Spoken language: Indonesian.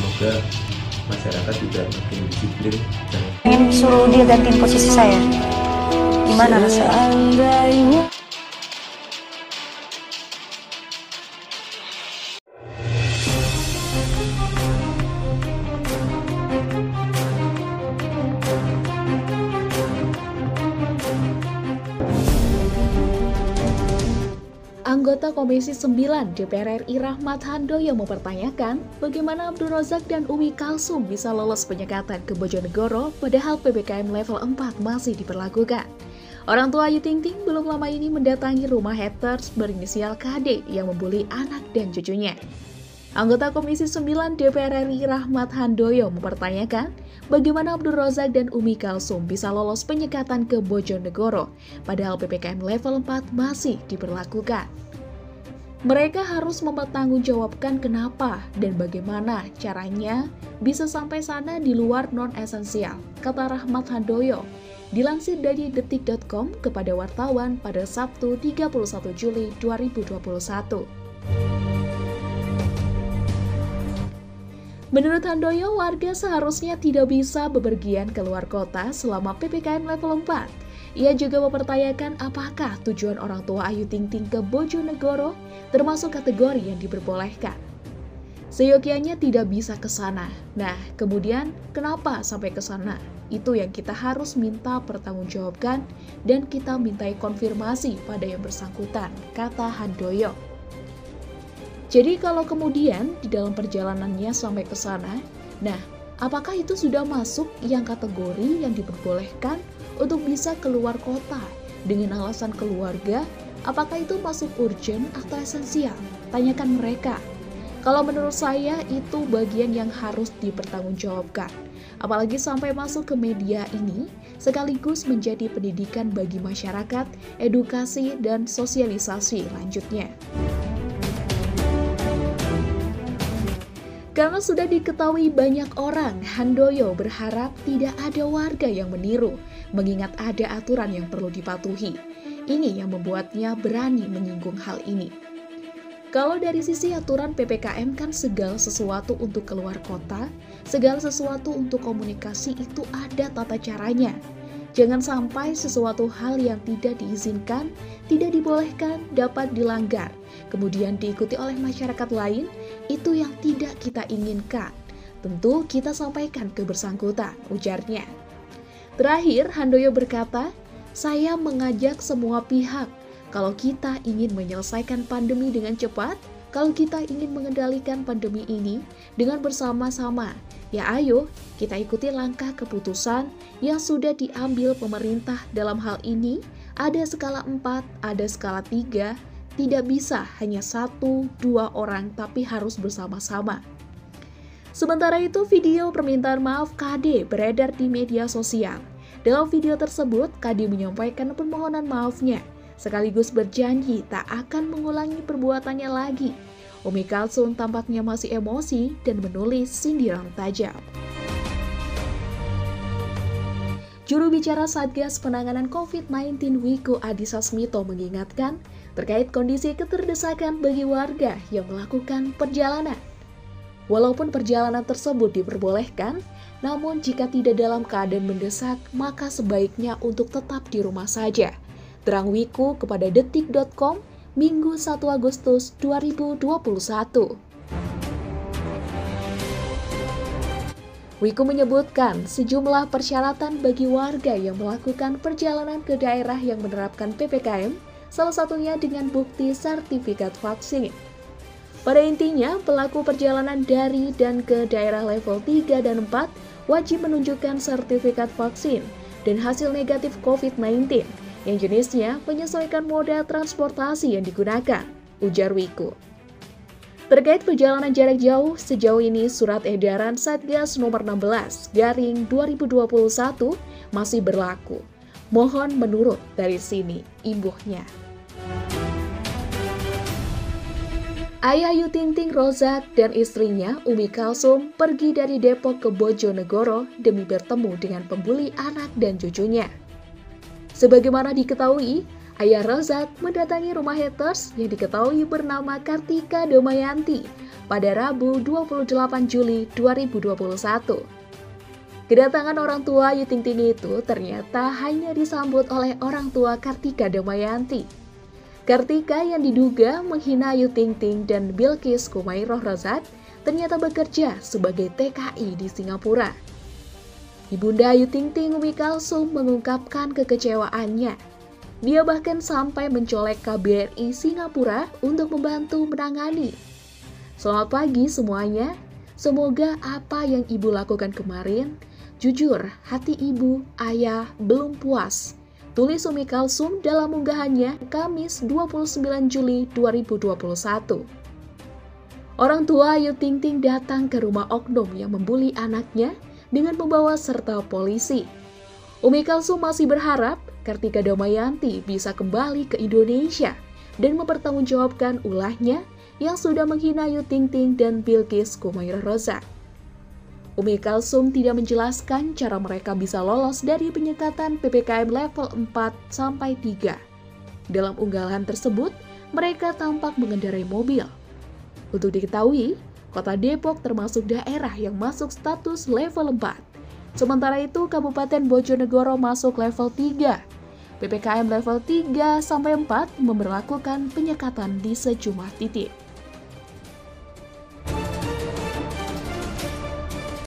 semoga masyarakat juga makin disiplin dan ingin suruh dia gantiin posisi saya. Gimana rasanya? Anggota Komisi 9 DPR RI Rahmat Handoyo mempertanyakan bagaimana Abdul Razak dan Umi Kalsum bisa lolos penyekatan ke Bojonegoro padahal PPKM level 4 masih diberlakukan. Orang tua Ayu Ting Ting belum lama ini mendatangi rumah haters berinisial KD yang membuli anak dan cucunya. Anggota Komisi 9 DPR RI Rahmat Handoyo mempertanyakan bagaimana Abdul Razak dan Umi Kalsum bisa lolos penyekatan ke Bojonegoro padahal PPKM level 4 masih diberlakukan. Mereka harus mempertanggungjawabkan kenapa dan bagaimana caranya bisa sampai sana di luar non-esensial, kata Rahmat Handoyo. Dilansir dari detik.com kepada wartawan pada Sabtu 31 Juli 2021. Menurut Handoyo, warga seharusnya tidak bisa bepergian keluar kota selama PPKM level 4. Ia juga mempertanyakan apakah tujuan orang tua Ayu Ting Ting ke Bojonegoro termasuk kategori yang diperbolehkan. Seyogianya tidak bisa ke sana. Nah, kemudian kenapa sampai ke sana? Itu yang kita harus minta pertanggungjawabkan dan kita mintai konfirmasi pada yang bersangkutan, kata Handoyo. Jadi kalau kemudian di dalam perjalanannya sampai ke sana, nah, apakah itu sudah masuk yang kategori yang diperbolehkan untuk bisa keluar kota dengan alasan keluarga? Apakah itu masuk urgent atau esensial? Tanyakan mereka. Kalau menurut saya itu bagian yang harus dipertanggungjawabkan. Apalagi sampai masuk ke media ini sekaligus menjadi pendidikan bagi masyarakat, edukasi dan sosialisasi lanjutnya. Karena sudah diketahui banyak orang, Handoyo berharap tidak ada warga yang meniru, mengingat ada aturan yang perlu dipatuhi. Ini yang membuatnya berani menyinggung hal ini. Kalau dari sisi aturan PPKM kan segala sesuatu untuk keluar kota, segala sesuatu untuk komunikasi itu ada tata caranya. Jangan sampai sesuatu hal yang tidak diizinkan, tidak dibolehkan, dapat dilanggar, kemudian diikuti oleh masyarakat lain, itu yang tidak kita inginkan. Tentu kita sampaikan ke bersangkutan, ujarnya. Terakhir, Handoyo berkata, saya mengajak semua pihak, kalau kita ingin menyelesaikan pandemi dengan cepat, kalau kita ingin mengendalikan pandemi ini dengan bersama-sama, ya ayo kita ikuti langkah keputusan yang sudah diambil pemerintah dalam hal ini. Ada skala 4, ada skala 3, tidak bisa hanya 1-2 orang tapi harus bersama-sama. Sementara itu video permintaan maaf KD beredar di media sosial. Dalam video tersebut KD menyampaikan permohonan maafnya sekaligus berjanji tak akan mengulangi perbuatannya lagi. Umi Kalsum tampaknya masih emosi dan menulis sindiran tajam. Juru bicara Satgas Penanganan COVID-19 Wiku Adhisa Smito mengingatkan terkait kondisi keterdesakan bagi warga yang melakukan perjalanan. Walaupun perjalanan tersebut diperbolehkan, namun jika tidak dalam keadaan mendesak, maka sebaiknya untuk tetap di rumah saja. Terang Wiku kepada detik.com Minggu 1 Agustus 2021. Wiku menyebutkan sejumlah persyaratan bagi warga yang melakukan perjalanan ke daerah yang menerapkan PPKM, salah satunya dengan bukti sertifikat vaksin. Pada intinya, pelaku perjalanan dari dan ke daerah level 3 dan 4 wajib menunjukkan sertifikat vaksin dan hasil negatif COVID-19 yang jenisnya menyesuaikan moda transportasi yang digunakan, ujar Wiku. Terkait perjalanan jarak jauh, sejauh ini surat edaran Satgas nomor 16/2021 masih berlaku. Mohon menurut dari sini, imbuhnya. Ayah Ayu Ting Ting Razak dan istrinya Umi Kalsum pergi dari Depok ke Bojonegoro demi bertemu dengan pembuli anak dan cucunya. Sebagaimana diketahui, ayah Razak mendatangi rumah haters yang diketahui bernama Kartika Damayanti pada Rabu 28 Juli 2021. Kedatangan orang tua Ayu Ting Ting itu ternyata hanya disambut oleh orang tua Kartika Damayanti. Kartika yang diduga menghina Ayu Ting Ting dan Bilqis Khumairah Rozak ternyata bekerja sebagai TKI di Singapura. Ibunda Ayu Ting Ting, Umi Kalsum, mengungkapkan kekecewaannya. Dia bahkan sampai mencolek KBRI Singapura untuk membantu menangani. Selamat pagi semuanya. Semoga apa yang ibu lakukan kemarin, jujur, hati ibu, ayah belum puas. Tulis Umi Kalsum dalam unggahannya Kamis 29 Juli 2021. Orang tua Ayu Ting Ting datang ke rumah oknum yang membuli anaknya dengan membawa serta polisi. Umi Kalsum masih berharap Kartika Damayanti bisa kembali ke Indonesia dan mempertanggungjawabkan ulahnya yang sudah menghina Ayu Ting Ting dan Bilqis Khumairah Rozak. Umi Kalsum tidak menjelaskan cara mereka bisa lolos dari penyekatan PPKM level 4-3. Dalam unggahan tersebut, mereka tampak mengendarai mobil. Untuk diketahui, Kota Depok termasuk daerah yang masuk status level 4. Sementara itu, Kabupaten Bojonegoro masuk level 3. PPKM level 3-4 memberlakukan penyekatan di sejumlah titik.